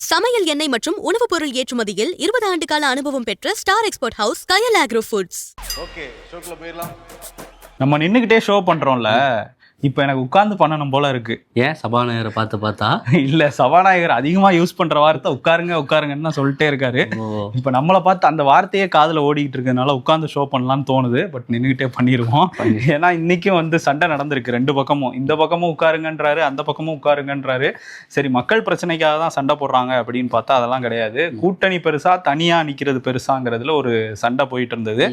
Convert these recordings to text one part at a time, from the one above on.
சமையல் எண்ணெய் மற்றும் உணவுப் பொருள் ஏற்றுமதியில் 20 ஆண்டு கால அனுபவம் பெற்ற ஸ்டார் எக்ஸ்போர்ட் ஹவுஸ் கயல் ஆக்ரோ ஃபுட்ஸ். ஓகே, ஷோக்குள்ள போயிடலாம். நம்ம நின்றுக்கிட்டே ஷோ பண்றோம்ல, இப்போ எனக்கு உட்கார்ந்து பண்ணணும் போல இருக்கு. ஏன் சபாநாயகரை பார்த்தா இல்ல, சபாநாயகர் அதிகமா யூஸ் பண்ற வார்த்தை உட்காருங்க உட்காருங்கன்னு தான் சொல்லிட்டே இருக்காரு. இப்போ நம்மளை பார்த்து அந்த வார்த்தையே காதுல ஓடிக்கிட்டு இருக்கிறதுனால உட்கார்ந்து ஷோ பண்ணலாம்னு தோணுது. பட் நின்றுகிட்டே பண்ணிடுவோம். ஏன்னா இன்னைக்கும் சண்டை நடந்திருக்கு ரெண்டு பக்கமும். இந்த பக்கமும் உட்காருங்கன்றாரு, அந்த பக்கமும் உட்காருங்கன்றாரு. சரி, மக்கள் பிரச்சனைக்காக தான் சண்டை போடுறாங்க அப்படின்னு பார்த்தா அதெல்லாம் கிடையாது. கூட்டணி பெருசா தனியா நிக்கிறது பெருசாங்கிறதுல ஒரு சண்டை போயிட்டு இருந்தது.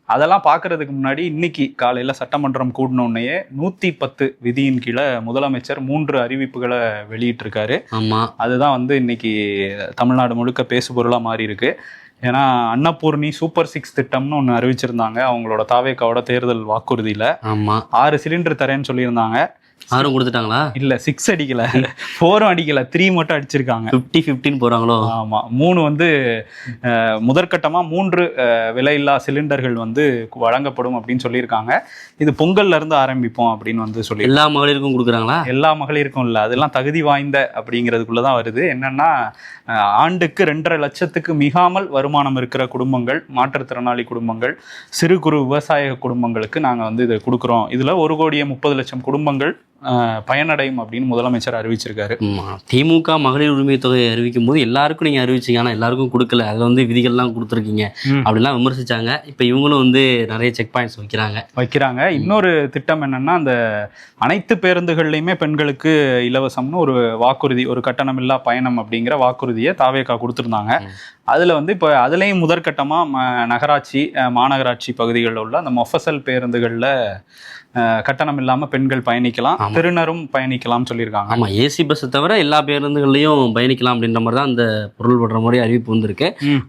அதெல்லாம் பார்க்கறதுக்கு முன்னாடி இன்னைக்கு காலையில சட்டமன்றம் கூடினோடனே 110 விதியின் கீழே முதலமைச்சர் 3 அறிவிப்புகளை வெளியிட்டு இருக்காரு. ஆமா, அதுதான் இன்னைக்கு தமிழ்நாடு முழுக்க பேசுபொருளா மாறி இருக்கு. ஏன்னா அன்னபூர்ணி சூப்பர் 6 திட்டம்னு ஒன்று அறிவிச்சிருந்தாங்க அவங்களோட தாவேக்காவோட தேர்தல் வாக்குறுதியில. ஆமா, 6 சிலிண்டர் தரேன்னு சொல்லியிருந்தாங்க. 6 கொடுத்துட்டாங்களா? இல்ல, 6 அடிக்கல, 4 அடிக்கல, 3 மட்டும் அடிச்சிருக்காங்க. 50-15 போறாங்களோ? ஆமா, 3 முதற்கட்டமா 3 விலையில்லா சிலிண்டர்கள் வழங்கப்படும் அப்படின்னு சொல்லியிருக்காங்க. இது பொங்கல்ல இருந்து ஆரம்பிப்போம் அப்படின்னு சொல்லி. எல்லா மகளிருக்கும் கொடுக்குறாங்களா? எல்லா மகளிருக்கும் இல்ல, அதெல்லாம் தகுதி வாய்ந்த அப்படிங்கிறதுக்குள்ளதான் வருது. என்னன்னா, ஆண்டுக்கு 2.5 லட்சத்துக்கு மிகாமல் வருமானம் இருக்கிற குடும்பங்கள், மாற்றுத்திறனாளி குடும்பங்கள், சிறு குறு விவசாய குடும்பங்களுக்கு நாங்க இதை கொடுக்குறோம். இதுல 1,30,00,000 குடும்பங்கள் பயனடையும் அப்படின்னு முதலமைச்சர் அறிவிச்சிருக்காரு. திமுக மகளிர் உரிமை தொகையை அறிவிக்கும் போது எல்லாருக்கும் நீங்க அறிவிச்சீங்க, ஆனா எல்லாருக்கும் கொடுக்கல, அதுல விதிகள்லாம் கொடுத்துருக்கீங்க அப்படிலாம் விமர்சிச்சாங்க. இப்ப இவங்களும் நிறைய செக் பாயிண்ட்ஸ் வைக்கிறாங்க. இன்னொரு திட்டம் என்னன்னா, அந்த அனைத்து பேருந்துகள்லையுமே பெண்களுக்கு இலவசம்னு ஒரு வாக்குறுதி, ஒரு கட்டணமில்லா பயணம் அப்படிங்கிற வாக்குறுதியை தாவேகா கொடுத்துருந்தாங்க. அதுல இப்போ அதுலேயும் முதற்கட்டமா நகராட்சி மாநகராட்சி பகுதிகளில் உள்ள அந்த மொஃபசல் பேருந்துகள்ல கட்டணம் இல்லாம பெண்கள் பயணிக்கலாம், திருநரும் பயணிக்கலாம் சொல்லியிருக்காங்க. ஆமா, ஏசி பஸ் தவிர எல்லா பேருந்துகள்லையும் பயணிக்கலாம் அப்படின்ற மாதிரி தான் அந்த பொருள் படுற மாதிரி அறிவிப்பு வந்திருக்கு.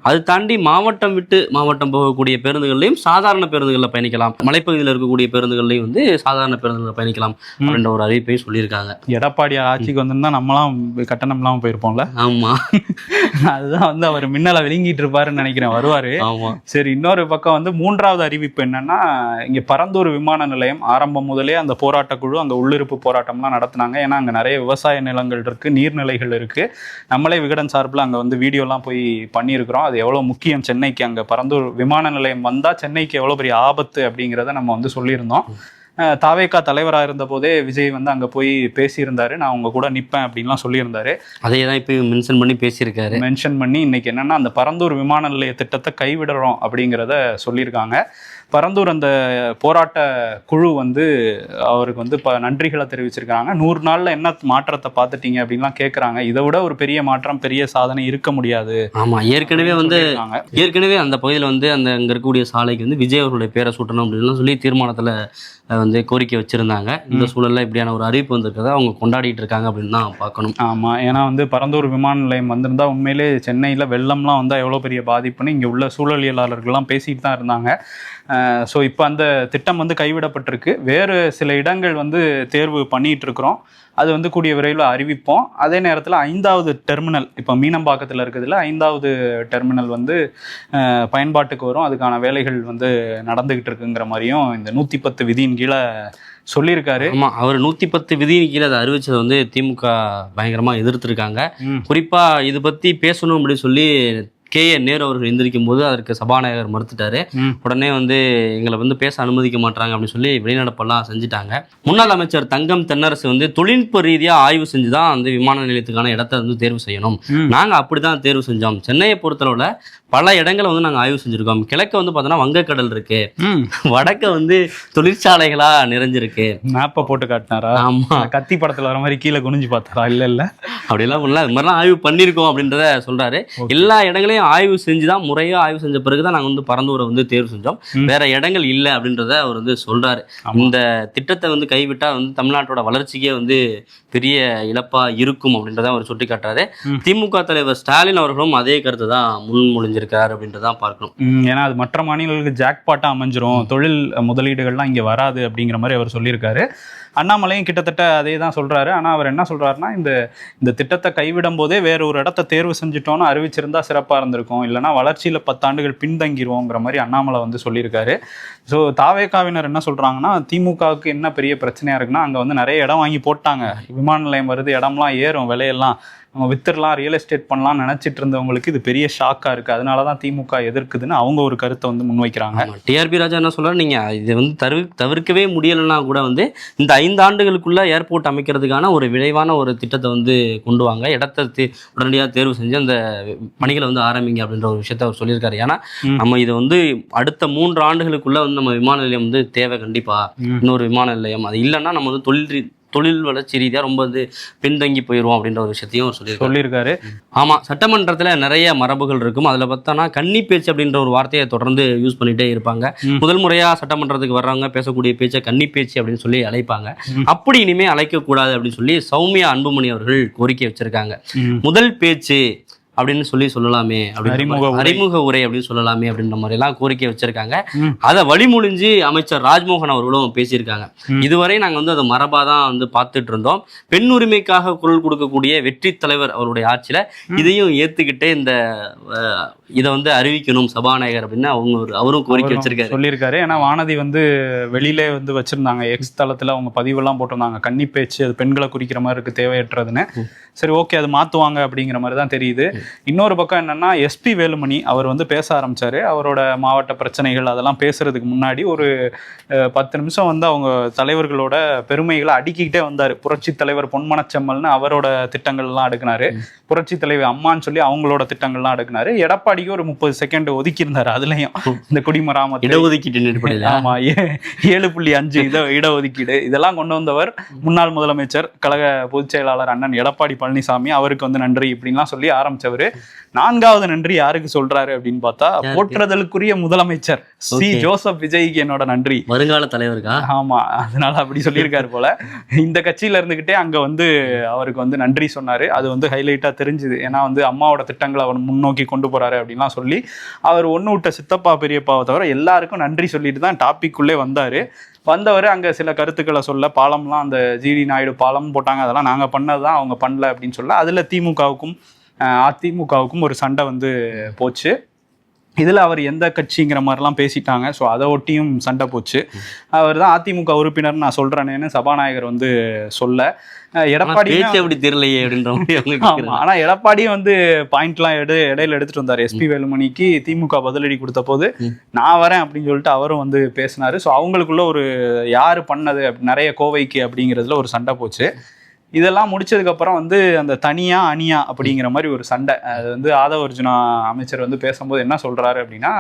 அது தாண்டி மாவட்டம் விட்டு மாவட்டம் போகக்கூடிய பேருந்துகள்லையும் சாதாரண பேருந்துகளில் பயணிக்கலாம், மலைப்பகுதியில் இருக்கக்கூடிய பேருந்துகள்லையும் சாதாரண பேருந்துகளில் பயணிக்கலாம் அப்படின்ற ஒரு அறிவிப்பையும் சொல்லியிருக்காங்க. எடப்பாடி ஆட்சிக்கு வந்திருந்தா நம்மளாம் கட்டணம் இல்லாம போயிருப்போம்ல. ஆமா, அதுதான் அவர் மின்னலை விளங்கிட்டு இருப்பாருன்னு நினைக்கிறேன், வருவாரு. ஆமா, சரி, இன்னொரு பக்கம் 3வது அறிவிப்பு என்னன்னா, இங்க பரந்தூர் விமான நிலையம் ஆரம்பம் முதலே அந்த போராட்ட குழு அங்க உள்ளிருப்பு போராட்டம்லாம் நடத்தினாங்க. ஏன்னா அங்க நிறைய விவசாய நிலங்கள் இருக்கு, நீர்நிலைகள் இருக்கு. நம்மளே விகடன் சார்பில் அங்க வீடியோலாம் போய் பண்ணியிருக்கிறோம். அது எவ்வளவு முக்கியம் சென்னைக்கு. அங்க பரந்தூர் விமான நிலையம் வந்தா சென்னைக்கு எவ்வளவு பெரிய ஆபத்து அப்படிங்கிறத நம்ம சொல்லியிருந்தோம். தாவேகா தலைவராக இருந்த போதே விஜய் அங்கே போய் பேசியிருந்தாரு, நான் உங்க கூட நிற்பேன் அப்படின்லாம் சொல்லியிருந்தாரு. அதே தான் இப்போ மென்ஷன் பண்ணி பேசியிருக்காரு. மென்ஷன் பண்ணி இன்னைக்கு என்னன்னா, அந்த பரந்தூர் விமான நிலைய திட்டத்தை கைவிடுறோம் அப்படிங்கிறத சொல்லியிருக்காங்க. பரந்தூர் அந்த போராட்ட குழு அவருக்கு நன்றிகளை தெரிவிச்சிருக்காங்க. 100 நாள்ல என்ன மாற்றத்தை பார்த்துட்டீங்க அப்படின்லாம் கேட்குறாங்க. இதை விட ஒரு பெரிய மாற்றம், பெரிய சாதனை இருக்க முடியாது. ஆமா, ஏற்கனவே அந்த பகுதியில் அந்த அங்க இருக்கக்கூடிய சாலைக்கு விஜய் அவர்களுடைய பேரை சூட்டணும் அப்படின்னு சொல்லி தீர்மானத்துல கோரிக்கை வச்சிருந்தாங்க. இந்த சூழல்ல இப்படியான ஒரு அறிவிப்பு வந்திருக்கிறத அவங்க கொண்டாடிட்டு இருக்காங்க அப்படின்னு தான் பார்க்கணும். ஆமா, ஏன்னா பரந்தூர் விமான நிலையம் வந்திருந்தா உண்மையிலே சென்னையில வெள்ளம்லாம் எவ்வளவு பெரிய பாதிப்புன்னு இங்க உள்ள சூழலியலாளர்கள்லாம் பேசிட்டு தான் இருந்தாங்க. ஸோ இப்போ அந்த திட்டம் கைவிடப்பட்டிருக்கு. வேறு சில இடங்கள் தேர்வு பண்ணிட்டு இருக்கிறோம். அது கூடிய விரைவில் அறிவிப்போம். அதே நேரத்தில் 5வது டெர்மினல் இப்போ மீனம்பாக்கத்தில் இருக்கிறதுல 5வது டெர்மினல் பயன்பாட்டுக்கு வரும். அதுக்கான வேலைகள் நடந்துகிட்டு இருக்குங்கிற மாதிரியும் இந்த 110 விதியின் கீழே சொல்லியிருக்காரு. ஆமா, அவர் 110 விதியின் கீழே அதை அறிவிச்சதை திமுக பயங்கரமா எதிர்த்திருக்காங்க. குறிப்பா இது பத்தி பேசணும் அப்படின்னு சொல்லி KA நேரு அவர்கள் எந்திரிக்கும் போது அதற்கு சபாநாயகர் மறுத்துட்டாரு. உடனே எங்களை பேச அனுமதிக்க மாட்டாங்க அப்படின்னு சொல்லி வெளிநடப்பெல்லாம் செஞ்சுட்டாங்க. முன்னாள் அமைச்சர் தங்கம் தென்னரசு தொழில்நுட்ப ரீதியா ஆய்வு செஞ்சுதான் விமான நிலையத்துக்கான இடத்தை தேர்வு செய்யணும். நாங்க அப்படிதான் தேர்வு செஞ்சோம். சென்னையை பொறுத்தளவுல பல இடங்களை நாங்க ஆய்வு செஞ்சிருக்கோம். கிழக்க பார்த்தோன்னா வங்கக்கடல் இருக்கு, வடக்க தொழிற்சாலைகளா நிறைஞ்சிருக்கு. மேப்பை போட்டு காட்டினாரா? ஆமா, கத்தி படத்துல வர மாதிரி கீழே குனிஞ்சு பார்த்தாரா? இல்ல அப்படியெல்லாம் பண்ணல, இது மாதிரிலாம் ஆய்வு பண்ணிருக்கோம் அப்படின்றத சொல்றாரு. எல்லா இடங்களையும் ஆய்வு செஞ்சுதான், முறையா ஆய்வு செஞ்ச பிறகுதான் நாங்க பரந்தூரை தேர்வு செஞ்சோம். வேற இடங்கள் இல்லை அப்படின்றத அவர் சொல்றாரு. இந்த திட்டத்தை கைவிட்டா தமிழ்நாட்டோட வளர்ச்சிக்கே பெரிய இழப்பா இருக்கும் அப்படின்றத அவர் சுட்டி காட்டுறாரு. திமுக தலைவர் ஸ்டாலின் அவர்களும் அதே கருத்தை தான் முன்மொழிஞ்சிருக்காரு அப்படின்றதான் பார்க்கணும். ஏன்னா அது மற்ற மாநிலங்களுக்கு ஜாக்பாட்டா அமைஞ்சிரும், தொழில் முதலீடுகள்லாம் இங்க வராது அப்படிங்கிற மாதிரி அவர் சொல்லியிருக்காரு. அண்ணாமலையும் கிட்டத்தட்ட அதே தான் சொல்றாரு. ஆனா அவர் என்ன சொல்றாருன்னா, இந்த திட்டத்தை கைவிடும் போதே வேற ஒரு இடத்த தேர்வு செஞ்சுட்டோம்னு அறிவிச்சிருந்தா சிறப்பா இருந்திருக்கும், இல்லைன்னா வளர்ச்சியில 10 ஆண்டுகள் பின்தங்கிடுவோங்கிற மாதிரி அண்ணாமலை சொல்லியிருக்காரு. ஸோ தாவேகாவினர் என்ன சொல்றாங்கன்னா, திமுகவுக்கு என்ன பெரிய பிரச்சனையா இருக்குன்னா, அங்க நிறைய இடம் வாங்கி போட்டாங்க, விமான நிலையம் வருது, இடம்லாம் ஏறும், விலையெல்லாம் அவங்க வித்துடலாம், ரியல் எஸ்டேட் பண்ணலாம் நினைச்சிட்டு இருந்தவங்களுக்கு இது பெரிய ஷாக்கா இருக்கு. அதனாலதான் திமுக எதிர்க்குதுன்னு அவங்க ஒரு கருத்தை வந்து முன்வைக்கிறாங்க. டிஆர்பி ராஜா என்ன சொல்றாரு, நீங்க இது வந்து தவிர்க்கவே முடியலைன்னா கூட வந்து இந்த 5 ஆண்டுகளுக்குள்ள ஏர்போர்ட் அமைக்கிறதுக்கான ஒரு விரைவான ஒரு திட்டத்தை வந்து கொண்டு வாங்க, இடத்தை உடனடியாக தேர்வு செஞ்சு அந்த பணிகளை வந்து ஆரம்பிங்க அப்படின்ற ஒரு விஷயத்த அவர் சொல்லியிருக்காரு. ஏன்னா நம்ம இது வந்து அடுத்த 3 ஆண்டுகளுக்குள்ள வந்து நம்ம விமான நிலையம் வந்து தேவை கண்டிப்பா, இன்னொரு விமான நிலையம். அது இல்லைன்னா நம்ம வந்து தொழில் வளர்ச்சி ரீதியாக ரொம்ப வந்து பின்தங்கி போயிடுவோம் அப்படின்ற ஒரு விஷயத்தையும் சொல்லியிருக்காரு. ஆமாம், சட்டமன்றத்தில் நிறைய மரபுகள் இருக்கும். அதில் பார்த்தோன்னா கன்னி பேச்சு அப்படின்ற ஒரு வார்த்தையை தொடர்ந்து யூஸ் பண்ணிகிட்டே இருப்பாங்க. முதல் முறையாக சட்டமன்றத்துக்கு வர்றவங்க பேசக்கூடிய பேச்சை கன்னி பேச்சு அப்படின்னு சொல்லி அழைப்பாங்க. அப்படி இனிமேல் அழைக்கக்கூடாது அப்படின்னு சொல்லி சௌமியா அன்புமணி அவர்கள் கோரிக்கை வச்சிருக்காங்க. முதல் பேச்சு அப்படின்னு சொல்லலாமே, அறிமுக உரை அப்படின்னு சொல்லலாமே அப்படின்ற மாதிரி எல்லாம் கோரிக்கை வச்சிருக்காங்க. அதை வழிமொழிஞ்சு அமைச்சர் ராஜ்மோகன் அவர்களும் பேசியிருக்காங்க. இதுவரை நாங்கள் வந்து அதை மரபா தான் வந்து பார்த்துட்டு இருந்தோம். பெண் உரிமைக்காக குரல் கொடுக்கக்கூடிய வெற்றி தலைவர் அவருடைய ஆட்சியில இதையும் ஏத்துக்கிட்டே இந்த இதை வந்து அறிவிக்கணும் சபாநாயகர் அப்படின்னு அவரும் கோரிக்கை சொல்லியிருக்காரு. ஏன்னா வானதி வந்து வெளியிலே வந்து வச்சிருந்தாங்க, எக்ஸ் தளத்துல அவங்க பதிவெல்லாம் போட்டிருந்தாங்க, கன்னி பேச்சு அது பெண்களை குறிக்கிற மாதிரி இருக்கு, தேவையற்றதுன்னு. சரி, ஓகே, அது மாத்துவாங்க அப்படிங்கிற மாதிரி தான் தெரியுது. இன்னொரு பக்கம் என்னன்னா, எஸ்பி வேலுமணி அவர் வந்து பேச ஆரம்பிச்சாரு. அவரோட மாவட்ட பிரச்சனைகள் அதெல்லாம் பேசுறதுக்கு முன்னாடி ஒரு 10 நிமிஷம் வந்து அவங்க தலைவர்களோட பெருமைகளை அடுக்கிக்கிட்டே வந்தாரு. புரட்சி தலைவர் பொன்மனச்செம்மல்னு அவரோட திட்டங்கள் எல்லாம் அடுக்கினாரு, புரட்சி தலைவர் அம்மான்னு சொல்லி அவங்களோட திட்டங்கள்லாம் அடுக்கினாரு. எடப்பாடிக்கு ஒரு 30 செகண்ட் ஒதுக்கி இருந்தாரு. அதுலயும் இந்த குடிமராமத்து, இடஒதுக்கீடு, ஆமா 7.5 இடஒதுக்கீடு இதெல்லாம் கொண்டு வந்தவர் முன்னாள் முதலமைச்சர் கழக பொதுச் செயலாளர் அண்ணன் எடப்பாடி பழனிசாமி. அவருக்கு வந்து நன்றி இப்படின்லாம் சொல்லி ஆரம்பிச்சவரு 4வது நன்றி யாருக்கு சொல்றாரு அப்படின்னு பார்த்தா, போற்றுதலுக்குரிய முதலமைச்சர் சி ஜோசப் விஜய்க்கு என்னோட நன்றி, வருங்கால தலைவருக்கா. ஆமா, அதனால அப்படி சொல்லியிருக்காரு போல. இந்த கட்சியில இருந்துகிட்டே அங்க வந்து அவருக்கு வந்து நன்றி சொன்னாரு. அது வந்து ஹைலைட்டா தெரிஞ்சுது. ஏன்னா வந்து அம்மாவோட திட்டங்களை அவர் முன்னோக்கி கொண்டு போறாரு அப்படின்லாம் சொல்லி அவர் ஒண்ணு விட்ட சித்தப்பா பெரியப்பாவை தவிர எல்லாருக்கும் நன்றி சொல்லிட்டு தான் டாபிக் உள்ளே வந்தவர். அங்கே சில கருத்துக்களை சொல்ல, பாலம்லாம் அந்த ஜிடி நாயுடு பாலம் போட்டாங்க, அதெல்லாம் நாங்கள் பண்ணதுதான், அவங்க பண்ணல அப்படின்னு சொல்ல, அதில் திமுகவுக்கும் அதிமுகவுக்கும் ஒரு சண்டை வந்து போச்சு. இதில் அவர் எந்த கட்சிங்கிற மாதிரிலாம் பேசிட்டாங்க. ஸோ அதை ஒட்டியும் சண்டை போச்சு. அவர் தான் அதிமுக உறுப்பினர் நான் சொல்கிறேன்னு சபாநாயகர் வந்து சொல்ல, எடப்பாடி அப்படி தெரியலையே அப்படின்ற. ஆனா எடப்பாடியும் வந்து பாயிண்ட்லாம் இடையில எடுத்துட்டு வந்தாரு. எஸ்பி வேலுமணிக்கு திமுக பதிலடி கொடுத்த போது நான் வரேன் அப்படின்னு சொல்லிட்டு அவரும் வந்து பேசினாரு. ஸோ அவங்களுக்குள்ள ஒரு யாரு பண்ணது நிறைய கோவைக்கு அப்படிங்கிறதுல ஒரு சண்டை போச்சு. இதெல்லாம் முடிச்சதுக்கு அப்புறம் வந்து அந்த தனியா அணியா அப்படிங்கிற மாதிரி ஒரு சண்டை. அது வந்து ஆதவ அர்ஜுனா அமைச்சர் வந்து பேசும்போது என்ன சொல்றாரு அப்படின்னா,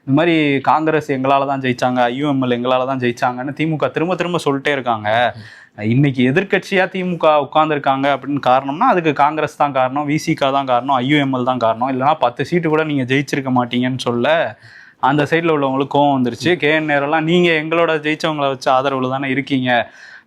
இந்த மாதிரி காங்கிரஸ் எங்களால தான் ஜெயிச்சாங்க, ஐயுஎம்எல் எங்களால தான் ஜெயிச்சாங்கன்னு திமுக திரும்ப சொல்லிட்டே இருக்காங்க. இன்னைக்கு எதிர்கட்சியா திமுக உட்கார்ந்துருக்காங்க அப்படின்னு காரணம்னா அதுக்கு காங்கிரஸ் தான் காரணம், விசிகா தான் காரணம், ஐயுஎம்எல் தான் காரணம், இல்லைன்னா 10 சீட்டு கூட நீங்க ஜெயிச்சிருக்க மாட்டீங்கன்னு சொல்ல அந்த சைட்ல உள்ளவங்களுக்கு கோவம் வந்துருச்சு. கேஎன் நேரெல்லாம் நீங்க எங்களோட ஜெயிச்சவங்களை வச்சு ஆதரவுல தானே இருக்கீங்க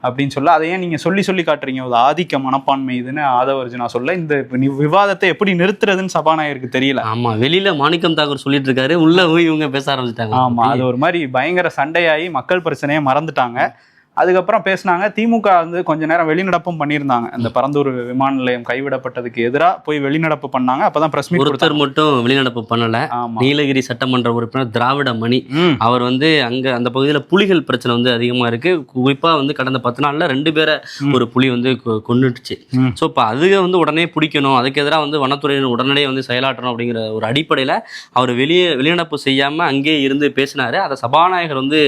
அப்படின்னு சொல்ல, அதை ஏன் நீங்க சொல்லி காட்டுறீங்க, ஒரு ஆதிக்க மனப்பான்மை இதுன்னு ஆதவ அர்ஜுனா சொல்ல, இந்த விவாதத்தை எப்படி நிறுத்துறதுன்னு சபாநாயகருக்கு தெரியல. ஆமா, வெளியில மாணிக்கம் தாக்கூர் சொல்லிட்டு இருக்காரு, உள்ள போய் இவங்க பேச ஆரம்பிச்சிட்டாங்க. ஆமா, அது ஒரு மாதிரி பயங்கர சண்டையாகி மக்கள் பிரச்சனையை மறந்துட்டாங்க. அதுக்கப்புறம் பேசினாங்க. திமுக வந்து கொஞ்ச நேரம் வெளிநடப்பும் பண்ணியிருந்தாங்க. அந்த பரந்தூர் விமான நிலையம் கைவிடப்பட்டதுக்கு எதிராக போய் வெளிநடப்பு பண்ணாங்க. அப்பதான் பிரஸ் மீட் ஒருத்தர் மட்டும் வெளிநடப்பு பண்ணல. நீலகிரி சட்டமன்ற உறுப்பினர் திராவிட மணி அவர் வந்து அங்க அந்த பகுதியில் புலிகள் பிரச்சனை வந்து அதிகமா இருக்கு. குறிப்பா வந்து கடந்த 10 நாள்ல 2 பேரை ஒரு புலி வந்து கொன்னுடுச்சு. ஸோ இப்போ அதுக வந்து உடனே பிடிக்கணும், அதுக்கு எதிராக வந்து வனத்துறையினர் உடனடியே வந்து செயலாற்றணும் அப்படிங்கிற ஒரு அடிப்படையில அவர் வெளிநடப்பு செய்யாம அங்கே இருந்து பேசினாரு. அதை சபாநாயகர் வந்து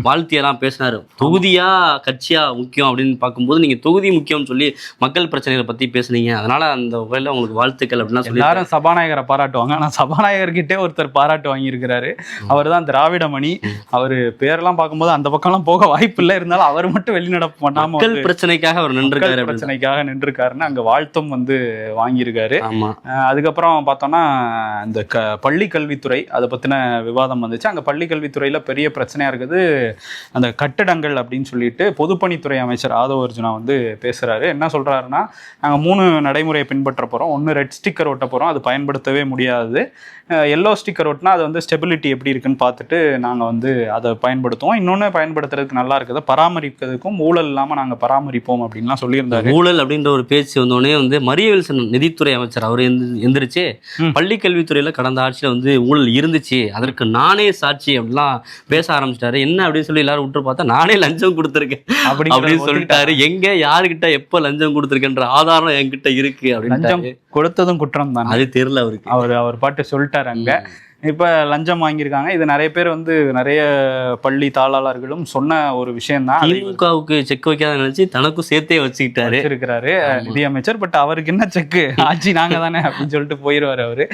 வாழ்த்தியெல்லாம் பேசினாரு. தொகுதியா கட்சியா முக்கியம் அப்படின்னு பார்க்கும்போது நீங்க தொகுதி முக்கியம் சொல்லி மக்கள் பிரச்சனைகளை பத்தி பேசுனீங்க, அதனால அந்த வகையில உங்களுக்கு வாழ்த்துக்கள் அப்படின்னா சொல்லி எல்லாரும் சபாநாயகரை பாராட்டுவாங்க. ஆனா சபாநாயகர்கிட்டே ஒருத்தர் பாராட்டு வாங்கியிருக்கிறாரு. அவர் தான் திராவிட மணி. அவரு பேரெல்லாம் பார்க்கும்போது அந்த பக்கம்லாம் போக வாய்ப்பு இல்லை, இருந்தாலும் அவர் மட்டும் வெளிநடப்பு பண்ணாம மக்கள் பிரச்சனைக்காக அவர் நின்றுருக்காருன்னு அங்க வாழ்த்தும் வந்து வாங்கியிருக்காரு. அதுக்கப்புறம் பார்த்தோம்னா இந்த பள்ளி கல்வித்துறை அதை பத்தின விவாதம் வந்துச்சு. அங்க பள்ளி கல்வித்துறையில பெரிய பிரச்சனையா இருக்குது அந்த கட்டிடங்கள் அப்படின்னு சொல்லிட்டு பொதுப்பணித்துறை அமைச்சர் ஆதவ அர்ஜுனா வந்து பேசுறாரு. என்ன சொல்றாருன்னா, நாங்க 3 நடைமுறையை பின்பற்ற போறோம். 1 ரெட் ஸ்டிக்கர் ஒட்ட போறோம், அது பயன்படுத்தவே முடியாது. எல்லோ ஸ்டிக்கர் ஒட்டினா அது வந்து ஸ்டெபிலிட்டி எப்படி இருக்குன்னு பார்த்துட்டு நாங்க வந்து அதை பயன்படுத்துவோம். இன்னொன்னு பயன்படுத்துறதுக்கு நல்லா இருக்குது, பராமரிக்கிறதுக்கும் ஊழல் இல்லாம நாங்க பராமரிப்போம் அப்படின்லாம் சொல்லியிருந்தாரு. ஊழல் அப்படின்ற ஒரு பேச்சு வந்தோடனே வந்து மரியவில்சன் நிதித்துறை அமைச்சர் அவர் எந்திரிச்சு பள்ளி கல்வித்துறையில கடந்த ஆட்சியில வந்து ஊழல் இருந்துச்சு, அதற்கு நானே சாட்சி அப்படிலாம் பேச ஆரம்பிச்சிட்டாரு. என்ன அப்படின்னு சொல்லி எல்லாரும் விட்டு பார்த்தா நானே லஞ்சம் கொடுத்துருக்கேன் அப்படின்னு சொல்லிட்டாரு. எங்க யாருக்கிட்ட எப்ப லஞ்சம் கொடுத்துருக்கேன்ற ஆதாரம் என்கிட்ட இருக்கு அப்படின்னு. கொடுத்ததும் குற்றம் தான், அது தெரியல அவருக்கு. அவர் பாட்டு சொல்லிட்டாரு அங்க. இப்ப லஞ்சம் வாங்கியிருக்காங்க. இது நிறைய பேர் வந்து நிறைய பள்ளி தாளாளர்களும் சொன்ன ஒரு விஷயம் தான். திமுகவுக்கு செக் வைக்காத நினைச்சு தனக்கும் சேர்த்தே வச்சுக்கிட்டாரு நிதியமைச்சர். பட் அவருக்கு என்ன செக்கு, ஆட்சி நாங்க தானே அப்படின்னு சொல்லிட்டு போயிடுவாரு அவரு.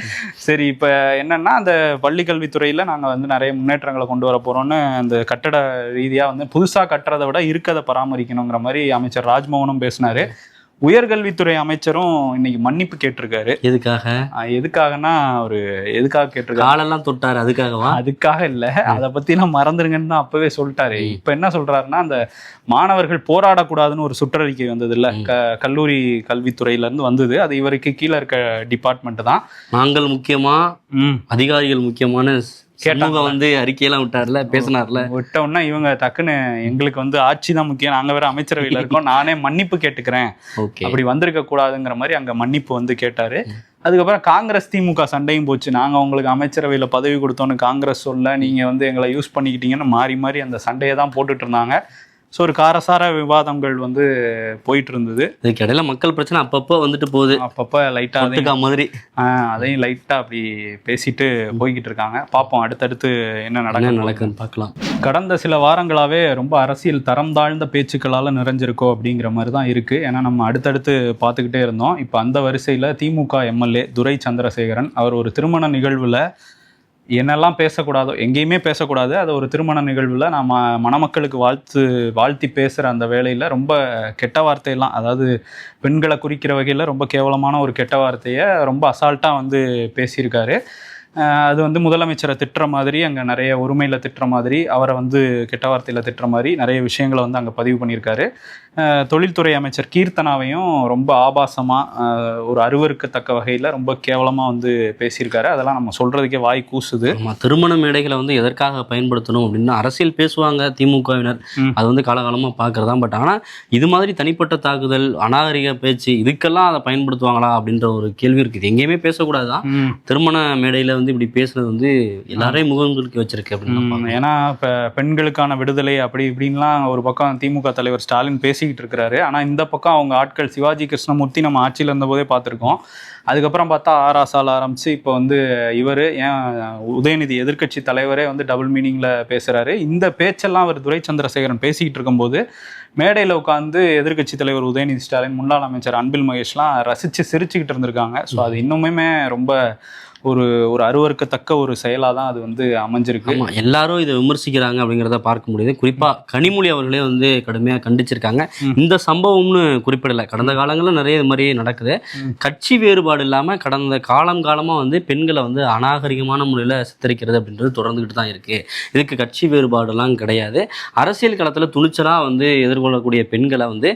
சரி, இப்ப என்னன்னா அந்த பள்ளி கல்வித்துறையில நாங்க வந்து நிறைய முன்னேற்றங்களை கொண்டு வர போறோம்னு அந்த கட்டட ரீதியா வந்து புதுசா கட்டுறதை விட இருக்கதை பராமரிக்கணுங்கிற மாதிரி அமைச்சர் ராஜ்மோகனும் பேசினாரு. உயர்கல்வித்துறை அமைச்சரும் இன்னைக்கு மன்னிப்பு கேட்டிருக்காரு. எதுக்காகனா ஒரு எதுக்காக கேட்டிருக்காரு, காலெல்லாம் தொட்டாரு. அதுக்காக இல்ல, அதை பத்தி எல்லாம் மறந்துருங்கன்னு தான் அப்பவே சொல்லிட்டாரு. இப்ப என்ன சொல்றாருன்னா, அந்த மாணவர்கள் போராடக்கூடாதுன்னு ஒரு சுற்றறிக்கை வந்தது இல்ல, கல்லூரி கல்வித்துறையில இருந்து வந்தது. அது இவருக்கு கீழே இருக்க டிபார்ட்மெண்ட் தான். நாங்கள் முக்கியமா, அதிகாரிகள் முக்கியமான கேட்டாங்க வந்து அறிக்கையெல்லாம் விட்டார்ல, பேசினார்ல. விட்ட உடனே இவங்க டக்குன்னு எங்களுக்கு வந்து ஆட்சி தான் முக்கியம், நாங்க வேற அமைச்சரவையில இருக்கோம், நானே மன்னிப்பு கேட்டுக்கிறேன், அப்படி வந்திருக்க கூடாதுங்கிற மாதிரி அங்க மன்னிப்பு வந்து கேட்டாரு. அதுக்கப்புறம் காங்கிரஸ் திமுக சண்டையும் போச்சு. நாங்க உங்களுக்கு அமைச்சரவையில பதவி கொடுத்தோன்னு காங்கிரஸ் சொல்ல, நீங்க வந்து எங்களை யூஸ் பண்ணிக்கிட்டீங்கன்னு மாறி மாறி அந்த சண்டையை தான் போட்டுட்டு இருந்தாங்க. ஸோ ஒரு காரசார விவாதங்கள் வந்து போயிட்டு இருந்தது. இதுக்கு இடையில மக்கள் பிரச்சனை அப்பப்போ வந்துட்டு போகுது, அப்பப்போ லைட்டாக மாதிரி அதையும் லைட்டாக அப்படி பேசிட்டு போய்கிட்டு இருக்காங்க. பார்ப்போம் அடுத்தடுத்து என்ன நடக்குன்னு பார்க்கலாம். கடந்த சில வாரங்களாகவே ரொம்ப அரசியல் தரம் தாழ்ந்த பேச்சுக்களால் நிறைஞ்சிருக்கோ அப்படிங்கிற மாதிரி தான் இருக்குது. ஏன்னா நம்ம அடுத்தடுத்து பார்த்துக்கிட்டே இருந்தோம். இப்போ அந்த வரிசையில் திமுக எம்எல்ஏ துரை சந்திரசேகரன் அவர் ஒரு திருமண நிகழ்வில் என்னெல்லாம் பேசக்கூடாதோ, எங்கேயுமே பேசக்கூடாது, அது ஒரு திருமண நிகழ்வில் நம்ம மணமக்களுக்கு வாழ்த்தி பேசுகிற அந்த வேளையில் ரொம்ப கெட்ட வார்த்தையெல்லாம், அதாவது பெண்களை குறிக்கிற வகையில் ரொம்ப கேவலமான ஒரு கெட்ட வார்த்தையை ரொம்ப அசால்ட்டாக வந்து பேசியிருக்காரு. அது வந்து முதலமைச்சரை திட்டுற மாதிரி, அங்கே நிறைய ஒருமையில் திட்டுற மாதிரி, அவரை வந்து கெட்ட வார்த்தையில் திட்டுற மாதிரி நிறைய விஷயங்களை வந்து அங்கே பதிவு பண்ணியிருக்காரு. தொழில்துறை அமைச்சர் கீர்த்தனாவையும் ரொம்ப ஆபாசமாக ஒரு அருவருக்கத்தக்க வகையில் ரொம்ப கேவலமாக வந்து பேசியிருக்காரு. அதெல்லாம் நம்ம சொல்கிறதுக்கே வாய் கூசுது. திருமண மேடைகளை வந்து எதற்காக பயன்படுத்தணும் அப்படின்னா, அரசியல் பேசுவாங்க திமுகவினர், அது வந்து காலகாலமாக பார்க்குறதான். பட் ஆனால் இது மாதிரி தனிப்பட்ட தாக்குதல், அநாகரிக பேச்சு, இதுக்கெல்லாம் அதை பயன்படுத்துவாங்களா அப்படின்ற ஒரு கேள்வி இருக்குது. எங்கேயுமே பேசக்கூடாதான், திருமண மேடையில் வந்து இப்படி பேசுனது வந்து எல்லாரையும் முகங்களுக்கு வச்சிருக்கு அப்படின்னு. ஏன்னா இப்போ பெண்களுக்கான விடுதலை அப்படி இப்படின்லாம் ஒரு பக்கம் திமுக தலைவர் ஸ்டாலின் பேசிக்கிட்டு இருக்கிறாரு. ஆனால் இந்த பக்கம் அவங்க ஆட்கள் சிவாஜி கிருஷ்ணமூர்த்தி நம்ம ஆட்சியில் இருந்தபோதே பார்த்துருக்கோம். அதுக்கப்புறம் பார்த்தா ஆராசால் ஆரம்பித்து இப்போ வந்து இவர் ஏன் உதயநிதி எதிர்க்கட்சி தலைவரே வந்து டபுள் மீனிங்கில் பேசுகிறாரு. இந்த பேச்செல்லாம் அவர் துரை சந்திரசேகரன் பேசிக்கிட்டு இருக்கும்போது மேடையில் உட்காந்து எதிர்க்கட்சி தலைவர் உதயநிதி ஸ்டாலின், முன்னாள் அமைச்சர் அன்பில் மகேஷ்லாம் ரசித்து சிரிச்சுக்கிட்டு இருந்திருக்காங்க. ஸோ அது இன்னுமே ரொம்ப ஒரு அருவருக்கத்தக்க ஒரு செயலாக தான் அது வந்து அமைஞ்சிருக்கு. எல்லாரும் இதை விமர்சிக்கிறாங்க அப்படிங்கிறத பார்க்க முடியுது. குறிப்பாக கனிமொழி அவர்களே வந்து கடுமையாக கண்டிச்சிருக்காங்க. இந்த சம்பவம்னு குறிப்பிடலை, கடந்த காலங்களில் நிறைய இது மாதிரி நடக்குது. கட்சி வேறுபாடு இல்லாமல் கடந்த காலமாக வந்து பெண்களை வந்து அநாகரிகமான முறையில் சித்தரிக்கிறது அப்படின்றது தொடர்ந்துக்கிட்டு தான் இருக்குது. இதுக்கு கட்சி வேறுபாடுலாம் கிடையாது. அரசியல் களத்தில் துணிச்சலாக வந்து எதிர்கொள்ளக்கூடிய பெண்களை வந்து